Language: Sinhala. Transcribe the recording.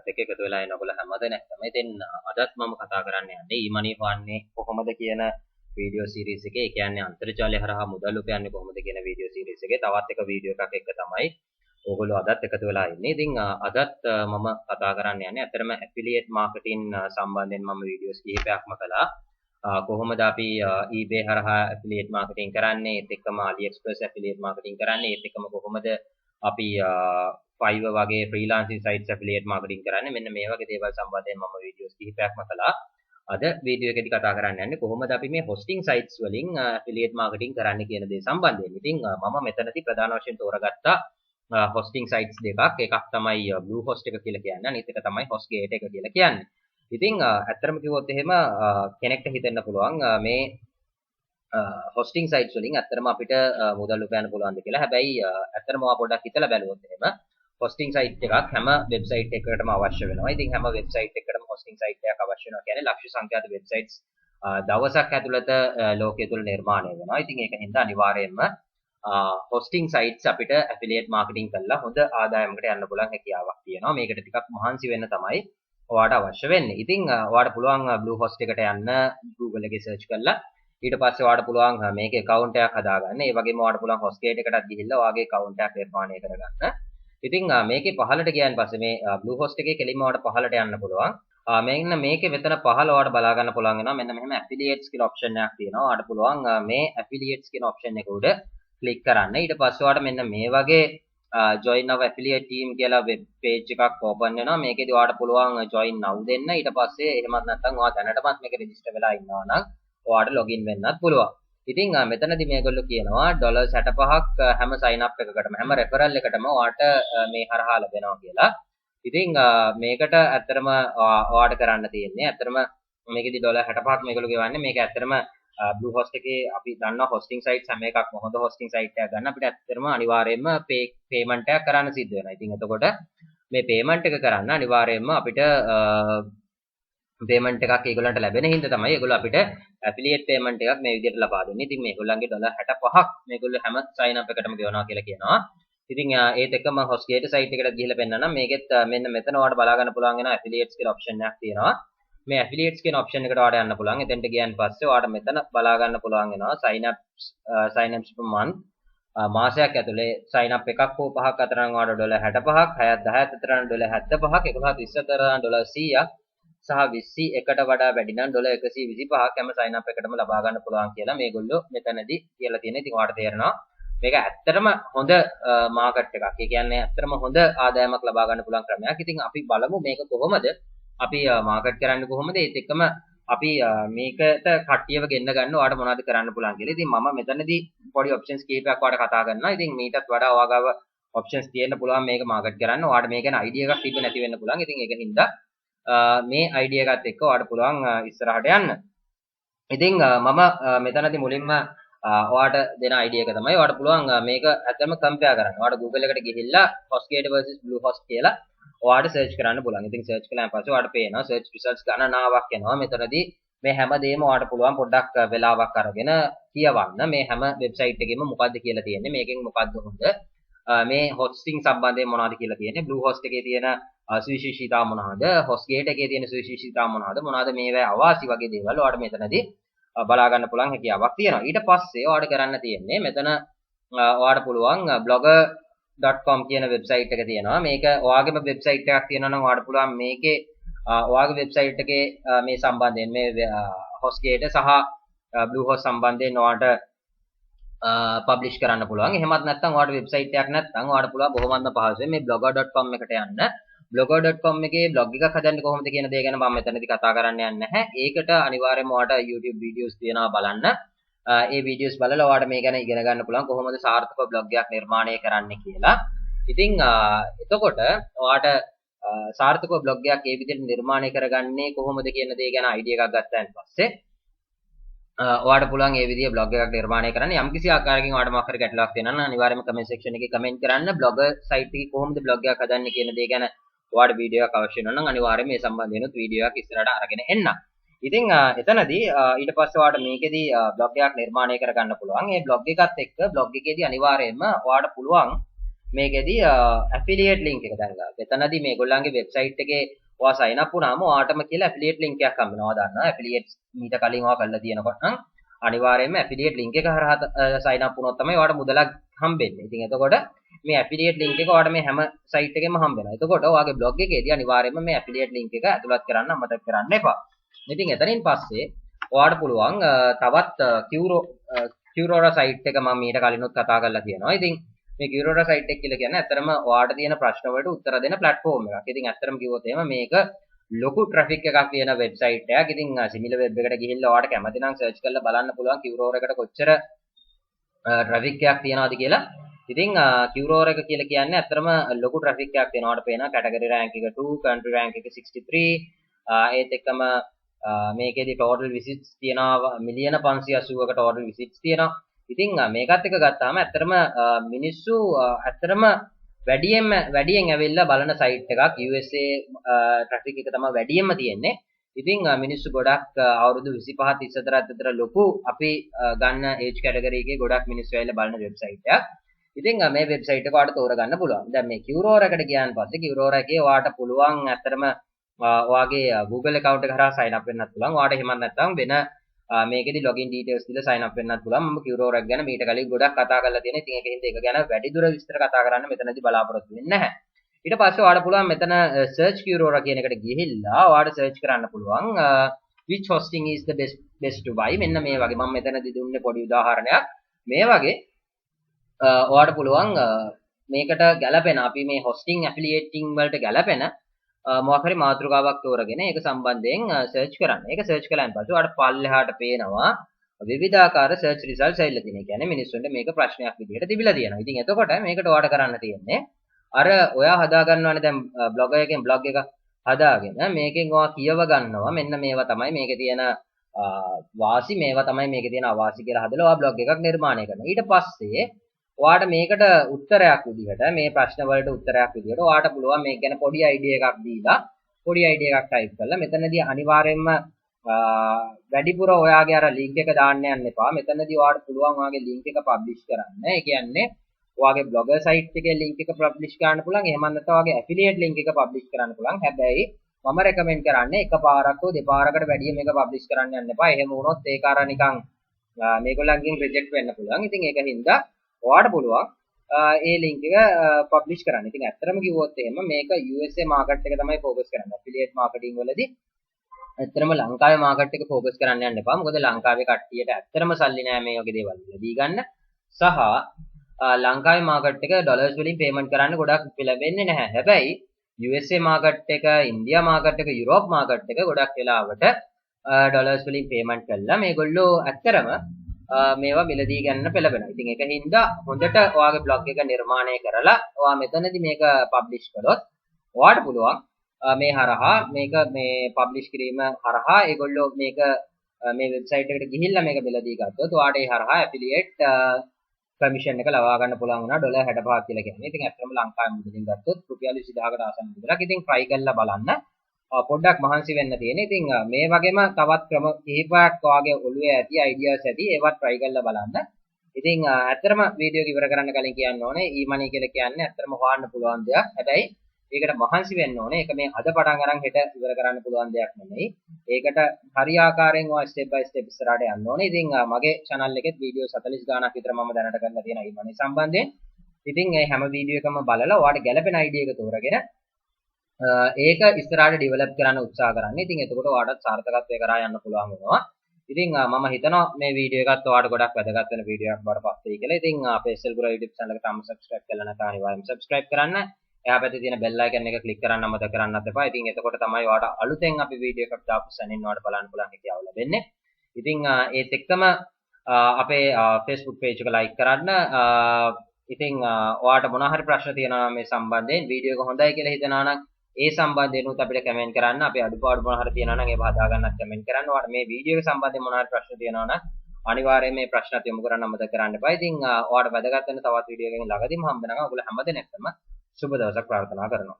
එක එකතු වෙලා ඉන්න ඔයගොල්ලෝ හැමදෙනාම ඉතින් අදත් මම කතා කරන්න යන්නේ e-money හොයන්නේ කොහොමද කියන වීඩියෝ සීරීස් එකේ. ඒ කියන්නේ අන්තර්ජාලය හරහා මුදල් උපයන්නේ කොහොමද කියන වීඩියෝ සීරීස් එකේ තවත් එක වීඩියෝ එකක් එක්ක තමයි ඕගොල්ලෝ අදත් එකතු වෙලා ඉන්නේ. ඉතින් අදත් මම කතා කරන්න යන්නේ අතරම ඇෆිලියේට් මාකටිං සම්බන්ධයෙන් මම වීඩියෝස් කිහිපයක්ම කළා. කොහොමද අපි eBay හරහා ඇෆිලියේට් මාකටිං කරන්නේ, ඒත් එක්කම AliExpress ඇෆිලියේට් මාකටිං කරන්නේ, ඒත් එක්කම කොහොමද අපි Fiverr වගේ freelancing sites affiliate marketing කරන්නේ. මෙන්න මේ වගේ දේවල් සම්බන්ධයෙන් මම වීඩියෝස් කිහිපයක්ම කළා. අද වීඩියෝ එකේදී කතා කරන්න යන්නේ කොහොමද අපි මේ hosting sites වලින් affiliate marketing කරන්න කියන දේ සම්බන්ධයෙන්. ඉතින් මම මෙතනදී ප්‍රධාන වශයෙන් තෝරගත්තා hosting sites දෙකක්. එකක් තමයි Bluehost එක කියලා කියන්නේ. අනිත් එක තමයි Hostgator එක කියලා කියන්නේ. ඉතින් ඇත්තටම කිව්වොත් එහෙම කෙනෙක්ට හිතෙන්න පුළුවන් මේ hosting sites වලින් ඇත්තටම අපිට මුදල් උපයන්න පුළුවන්ද කියලා. හැබැයි ඇත්තටම ඔයා පොඩ්ඩක් හිතලා බැලුවොත් එහෙම hosting site එකක් හැම website එකකටම අවශ්‍ය වෙනවා. ඉතින් හැම website එකකටම hosting site එකක් අවශ්‍ය වෙනවා කියන්නේ ලක්ෂ සංඛ්‍යාත websites දවසක් ඇතුළත ලෝකයේ තුල නිර්මාණය වෙනවා. ඉතින් ඒක හින්දා අනිවාර්යයෙන්ම hosting sites අපිට affiliate marketing කරලා හොඳ ආදායමකට යන්න පුළුවන් හැකියාවක් තියෙනවා. මේකට ටිකක් මහන්සි වෙන්න තමයි ඔයාට අවශ්‍ය වෙන්නේ. ඉතින් ඔයාට පුළුවන් Bluehost එකට යන්න Google එකේ search කරලා ඊට පස්සේ ඔයාට පුළුවන් මේකේ account එකක් හදාගන්න. ඒ වගේම ඔයාට පුළුවන් Hostgator එකටත් ගිහිල්ලා ඔයාගේ account එකක් නිර්මාණය කරගන්න. ඉතින් මේකේ පහළට ගියන් පස්සේ මේ Bluehost එකේ කෙලින්ම ඔයාලට පහළට යන්න පුළුවන්. මෙන්න මේකේ මෙතන පහළ ඔයාලට බලා ගන්න පුළුවන් වෙනවා. මෙන්න මෙහෙම affiliates කියලා option එකක් තියෙනවා. ඔයාලට පුළුවන් මේ affiliates කියන option එක උඩ click කරන්න. ඊට පස්සේ ඔයාලට මෙන්න මේ වගේ join our affiliate team කියලා web page එකක් open වෙනවා. මේකේදී ඔයාලට පුළුවන් join now දෙන්න. ඊට පස්සේ එහෙමත් නැත්නම් ඔයා දැනටමත් මේක register වෙලා ඉන්නවා නම් ඔයාලට login වෙන්නත් පුළුවන්. ඉතින් මෙතනදී මේගොල්ලෝ කියනවා $65ක් හැම sign up එකකටම හැම referral එකටම ඔයාට මේ හරහා ලැබෙනවා කියලා. ඉතින් මේකට ඇත්තටම ඔයාට කරන්න තියෙන්නේ ඇත්තටම මේකෙදි $65ක් මේගොල්ලෝ ගෙවන්නේ. මේක ඇත්තටම Bluehost එකේ අපි දන්නවා hosting sites හැම එකක්ම හොඳ hosting site එකක් ගන්න අපිට ඇත්තටම අනිවාර්යයෙන්ම payment එකක් කරන්න සිද්ධ වෙනවා. ඉතින් එතකොට මේ payment එක කරන්න අනිවාර්යයෙන්ම අපිට payment එකක් ඒගොල්ලන්ට ලැබෙන හින්දා තමයි ඒගොල්ලෝ අපිට affiliate payment එකක් මේ විදිහට ලබා දෙන්නේ. ඉතින් මේගොල්ලන්ගේ $65ක් මේගොල්ලෝ හැම sign up එකටම ගෙවනවා කියලා කියනවා. ඉතින් ඒත් එක්කම Hostgator site එකට ගිහිල්ලා පෙන්නනම් මේකෙත් මෙන්න මෙතන ඔයාලට බලා ගන්න පුළුවන් වෙන affiliates කියලා option එකක් තියෙනවා. මේ affiliates කියන option එකට ඔයාලට යන්න පුළුවන්. එතෙන්ට ගියන් පස්සේ ඔයාලට මෙතන බලා ගන්න පුළුවන් වෙනවා sign ups per month. මාසයක් ඇතුලේ sign up එකක් හෝ පහක් අතර නම් ඔයාලට $65ක්, 6ක් 10ක් අතර නම් $75ක්, 11ක් 20 අතර නම් $100ක් සහ 21කට වඩා වැඩි නම් $125ක් හැම sign up එකටම ලබා ගන්න පුළුවන් කියලා මේගොල්ලෝ මෙතනදී කියලා තියෙනවා. ඉතින් ඔයාලට තේරෙනවා මේක ඇත්තටම හොඳ මාකට් එකක්. ඒ කියන්නේ ඇත්තටම හොඳ ආදායමක් ලබා ගන්න පුළුවන් ක්‍රමයක්. ඉතින් අපි බලමු මේක කොහොමද අපි මාකට් කරන්නේ කොහොමද. ඒත් එක්කම අපි මේකට කට්ටියව ගෙන්න ගන්න ඔයාලට මොනවද කරන්න පුළුවන් කියලා. ඉතින් මම මෙතනදී පොඩි ඔප්ෂන්ස් කීපයක් ඔයාලට කතා කරනවා. ඉතින් මීටත් වඩා ඔයාගාව ඔප්ෂන්ස් තියෙන්න පුළුවන් මේක මාකට් කරන්න. ඔයාලට මේක ගැන අයිඩියා එකක් තිබෙ නැති වෙන්න පුළුවන්. ඉතින් ඒක හින්දා මේ අයිඩියා එකත් එක්ක ඔයාලට පුළුවන් ඉස්සරහට යන්න. ඉතින් මම මෙතනදී මුලින්ම ඔයාලට දෙන අයිඩියා එක තමයි ඔයාලට පුළුවන් මේක ඇත්තම කම්පෙයාර් කරන්න. ඔයාලට Google එකට ගිහිල්ලා Hostgator versus Bluehost කියලා ඔයාලට සර්ච් කරන්න පුළුවන්. ඉතින් සර්ච් කළාන් පස්සේ ඔයාලට පේනවා සර්ච් රිසල්ට්ස් ගණනාවක් එනවා. මෙතනදී මේ හැමදේම ඔයාලට පුළුවන් පොඩ්ඩක් වෙලාවක් අරගෙන කියවන්න. මේ හැම වෙබ්සයිට් එකෙම මොකද්ද කියලා තියෙන්නේ. මේකෙන් මොකද්ද හොඳ. මේ hosting සම්බන්ධයෙන් මොනවද කියලා තියෙන්නේ. Bluehost එකේ තියෙන සුවිශේෂීතා මොනවාද, Hostgator එකේ තියෙන සුවිශේෂීතා මොනවාද මේවා අවාසි වගේ දේවල් ඔයාලට මෙතනදී බලා ගන්න පුළුවන් හැකියාවක් තියෙනවා. ඊට පස්සේ ඔයාලට කරන්න තියෙන්නේ මෙතන ඔයාලට පුළුවන් blogger.com කියන වෙබ්සයිට් එක තියෙනවා. මේක ඔයාගේම වෙබ්සයිට් එකක් තියෙනවා නම් ඔයාලට පුළුවන් මේකේ ඔයාගේ වෙබ්සයිට් එකේ මේ සම්බන්ධයෙන් මේ Hostgator සහ Bluehost සම්බන්ධයෙන් ඔයාලට පබ්ලිෂ් කරන්න පුළුවන්. එහෙමත් නැත්නම් ඔයාලට වෙබ්සයිට් එකක් නැත්නම් ඔයාලට පුළුවන් බොහොමත්ම පහසුවෙන් මේ blogger.com එකට යන්න. blogger.com එකේ blog එකක් හදන්නේ කොහොමද කියන දේ ගැන මම මෙතනදී කතා කරන්න යන්නේ නැහැ. ඒකට අනිවාර්යයෙන්ම ඔයාලට YouTube videos තියෙනවා බලන්න. ඒ videos බලලා ඔයාලට මේ ගැන ඉගෙන ගන්න පුළුවන් කොහොමද සාර්ථකව blog එකක් නිර්මාණය කරන්නේ කියලා. ඉතින් එතකොට ඔයාලට සාර්ථකව blog එකක් ඒ විදිහට නිර්මාණය කරගන්නේ කොහොමද කියන දේ ගැන අයිඩියා එකක් ගත්තාන් පස්සේ ඔයාලට පුළුවන් මේ විදිහේ blog එකක් නිර්මාණය කරන්න. යම්කිසි ආකාරයකින් ඔයාලට මොකක් හරි ගැටලුවක් තියෙනවා නම් අනිවාර්යයෙන්ම comment section එකේ comment කරන්න. blogger site එකේ කොහොමද blog එකක් හදන්නේ කියන දේ ගැන ඔයාලට වීඩියෝ එකක් අවශ්‍ය වෙනවා නම් අනිවාර්යයෙන් මේ සම්බන්ධයෙන් වීඩියෝ එකක් ඉස්සරහට අරගෙන එන්න. ඉතින් එතනදී ඊට පස්සේ ඔයාලට මේකෙදී blog එකක් නිර්මාණය කරගන්න පුළුවන්. මේ blog එකත් එක්ක blog එකේදී අනිවාර්යයෙන්ම ඔයාලට පුළුවන් මේකෙදී affiliate link එක දැන් මෙතනදී මේගොල්ලන්ගේ website එකේ ඔයා sign up වුණාම ඔයාටම කියලා affiliate link එකක් හම්බ වෙනවා. ඔයා දන්නවා affiliate මීට කලින් ඔයා කරලා තියෙනකොට නම් අනිවාර්යයෙන්ම affiliate link එක හරහා sign up වුණොත් තමයි ඔයාට මුදලක් හම්බෙන්නේ. ඉතින් එතකොට මේ affiliate link එක ඔයාට මේ හැම site එකෙම හම්බ වෙනවා. එතකොට ඔයාගේ blog එකේදී අනිවාර්යයෙන්ම මේ affiliate link එක ඇතුළත් කරන්න අමතක කරන්න එපා. ඉතින් එතනින් පස්සේ ඔයාට පුළුවන් තවත් Quora site එක මම ඊට කලිනුත් කතා කරලා තියෙනවා. ඉතින් මේ Quora site එක කියලා කියන්නේ ඇත්තටම ඔයාට තියෙන ප්‍රශ්න වලට උත්තර දෙන platform එකක්. ඉතින් ඇත්තටම කිව්වොත් එහෙම මේක ලොකු traffic එකක් තියෙන website එකක්. ඉතින් similar web එකට ගිහිල්ලා ඔයාට කැමති නම් search කරලා බලන්න පුළුවන් Quora එකට කොච්චර traffic එකක් තියනවාද කියලා. ඉතින් Quora එක කියලා කියන්නේ ඇත්තටම ලොකු traffic එකක් තියෙනවා. ඔයාට පේනවා category rank එක 2, country rank එක 63. ඒත් එක්කම මේකේදී total visits තියෙනවා මිලියන 580ක total visits තියෙනවා. ඉතින් මේකත් එක ගත්තාම ඇත්තටම මිනිස්සු ඇත්තටම වැඩියෙන් ඇවිල්ලා බලන site එකක් USA traffic එක තමයි වැඩියෙන්ම තියෙන්නේ. ඉතින් මිනිස්සු ගොඩක් අවුරුදු 25 34 අතර ලොකු අපි ගන්න age category එකේ ගොඩක් මිනිස්සු ඇවිල්ලා බලන website එකක්. ඉතින් මේ website එක ඔයාලට තෝරගන්න පුළුවන්. දැන් මේ Quora එකට ගියාන් පස්සේ Quora එකේ ඔයාලට පුළුවන් ඇත්තටම ඔයාගේ Google account එක හරහා sign up වෙන්නත් පුළුවන්. ඔයාලට එහෙමත් නැත්නම් වෙන මේකෙදි login details දීලා sign up වෙන්නත් පුළුවන්. මම Quora එක ගැන මීට කලින් ගොඩක් කතා කරලා තියෙනවා. ඉතින් ඒකෙන්ද ඒක ගැන වැඩි දුර විස්තර කතා කරන්න මෙතනදී බලාපොරොත්තු වෙන්නේ නැහැ. ඊට පස්සේ ඔයාලට පුළුවන් මෙතන search Quora කියන එකට ගිහිල්ලා ඔයාලට search කරන්න පුළුවන් which hosting is the best to buy. මෙන්න මේ වගේ මම මෙතනදී දුන්නේ පොඩි උදාහරණයක්. මේ වගේ ඔයාලට පුළුවන් මේකට ගැලපෙන අපි මේ hosting affiliating වලට ගැලපෙන මොකක් හරි මාතෘකාවක් තෝරගෙන ඒක සම්බන්ධයෙන් search කරන්න. ඒක search කළාන් පස්සේ ඔයාලට පල්ලෙහාට පේනවා විවිධාකාර search results ඇවිල්ලා තියෙනවා. ඒ කියන්නේ මිනිස්සුන්ට මේක ප්‍රශ්නයක් විදිහට තිබිලා තියෙනවා. ඉතින් එතකොට මේකට ඔයාලට කරන්න තියෙන්නේ අර ඔයා හදා ගන්නවානේ දැන් blog එකෙන් blog එක හදාගෙන මේකෙන් ඔයා කියව ගන්නවා මෙන්න මේවා තමයි මේකේ තියෙන වාසි මේවා තමයි මේකේ තියෙන අවාසි කියලා හදලා ඔයා blog එකක් නිර්මාණය කරනවා. ඊට පස්සේ ඔයාට මේකට උත්තරයක් විදිහට මේ ප්‍රශ්න වලට උත්තරයක් විදිහට ඔයාට පුළුවන් මේක ගැන පොඩි අයිඩියා එකක් දීලා පොඩි අයිඩියා එකක් ටයිප් කරලා මෙතනදී අනිවාර්යයෙන්ම වැඩිපුර ඔයාගේ අර link එක දාන්න යන්න එපා. මෙතනදී ඔයාට පුළුවන් ඔයාගේ link එක publish කරන්න. ඒ කියන්නේ ඔයාගේ blogger site එකේ link එක publish කරන්න පුළුවන්. එහෙම නැත්නම් ඔයාගේ affiliate link එක publish කරන්න පුළුවන්. හැබැයි මම recommend කරන්නේ එකපාරක් හෝ දෙපාරකට වැඩිය මේක publish කරන්න යන්න එපා. එහෙම වුණොත් ඒක අර නිකන් මේගොල්ලන්ගෙන් reject වෙන්න පුළුවන්. ඉතින් ඒක හින්දා ඔයාට පුළුවන් ඒ link එක publish කරන්න. ඉතින් ඇත්තටම කිව්වොත් එහෙම මේක USA market එක තමයි focus කරන්නේ. affiliate marketing වලදී ඇත්තටම ලංකාවේ market එක focus කරන්න යන්න එපා. මොකද ලංකාවේ කට්ටියට ඇත්තටම සල්ලි නැහැ මේ වගේ දේවල් දී ගන්න. සහ ලංකාවේ market එක dollars වලින් payment කරන්න ගොඩක් පෙළඹෙන්නේ නැහැ. හැබැයි USA market එක, India market එක, Europe market එක ගොඩක් වෙලාවට dollars වලින් payment කළා මේගොල්ලෝ ඇත්තටම මේවා මිලදී ගන්න පෙළඹෙනවා. ඉතින් ඒක හින්දා හොඳට ඔයාගේ blog එක නිර්මාණය කරලා ඔයා මෙතනදී මේක publish කළොත් ඔයාට පුළුවන් මේ හරහා මේක මේ publish කිරීම හරහා ඒගොල්ලෝ මේක මේ website එකට ගිහිල්ලා මේක මිලදී ගත්තොත් ඔයාට ඒ හරහා affiliate commission එක ලබා ගන්න පුළුවන් වුණා $65 කියලා කියන්නේ. ඉතින් ඇත්තටම ලංකාවේ මුදලින් ගත්තොත් රුපියල් 20000කට ආසන්න මුදලක්. ඉතින් try කරලා බලන්න. පොඩ්ඩක් මහන්සි වෙන්න තියෙන. ඉතින් මේ වගේම තවත් ක්‍රම කිහිපයක් ඔයාගේ ඔළුවේ ඇති ideas ඇති ඒවත් try කරලා බලන්න. ඉතින් ඇත්තටම වීඩියෝ එක ඉවර කරන්න කලින් කියන්න ඕනේ e-money කියලා කියන්නේ ඇත්තටම හොයන්න පුළුවන් දෙයක්. හැබැයි ඒකට මහන්සි වෙන්න ඕනේ. ඒක මේ අද පටන් අරන් හෙට ඉවර කරන්න පුළුවන් දෙයක් නෙමෙයි. ඒකට හරි ආකාරයෙන් ඔයා step by step ඉස්සරහට යන්න ඕනේ. ඉතින් මගේ channel එකෙත් වීඩියෝ 40 ගාණක් විතර මම දැනට කරලා තියෙනවා e-money සම්බන්ධයෙන්. ඉතින් මේ හැම වීඩියෝ එකම බලලා ඔයාට ගැළපෙන idea එක තෝරගෙන ඒක ඉස්සරහට ඩෙවලොප් කරන්න උත්සාහ කරන්න. ඉතින් එතකොට ඔයාලට සාර්ථකත්වයට කරා යන්න පුළුවන් වෙනවා. ඉතින් මම හිතනවා මේ වීඩියෝ එකත් ඔයාලට ගොඩක් වැදගත් වෙන වීඩියෝ එකක් බවට පත් වෙයි කියලා. ඉතින් අපේ SLGuru YouTube channel එක තාම subscribe කරලා නැත්නම් අනිවාර්යයෙන් subscribe කරන්න. එහා පැත්තේ තියෙන bell icon එක click කරන්න අමතක කරන්නත් එපා. ඉතින් එතකොට තමයි ඔයාලට අලුතෙන් අපි වීඩියෝ එකක් දාපු සැනින් ඔයාලට බලන්න පුළුවන් හැකියාව ලැබෙන්නේ. ඉතින් ඒත් එක්කම අපේ Facebook page එක like කරන්න. ඉතින් ඔයාලට මොනවා හරි ප්‍රශ්න තියෙනවා මේ සම්බන්ධයෙන් වීඩියෝ එක හොඳයි කියලා හිතනවා නම් ඒ සම්බන්ධයෙන් උත් අපිට කමෙන්ට් කරන්න. අපේ අඩුපාඩු මොනවා හරි තියෙනවා නම් ඒව හදා ගන්නත් කමෙන්ට් කරන්න. ඔයාලට මේ වීඩියෝ එක සම්බන්ධයෙන් මොනවා හරි ප්‍රශ්න තියෙනවා නම් අනිවාර්යයෙන් මේ ප්‍රශ්නත් යොමු කරන්න අමතක කරන්න එපා. ඉතින් ඔයාලට වැදගත් වෙන තවත් වීඩියෝ එකකින් ළඟදීම හම්බ වෙනවා. ඔයගොල්ලෝ හැමදෙනෙක්ටම සුබ දවසක් ප්‍රාර්ථනා කරනවා.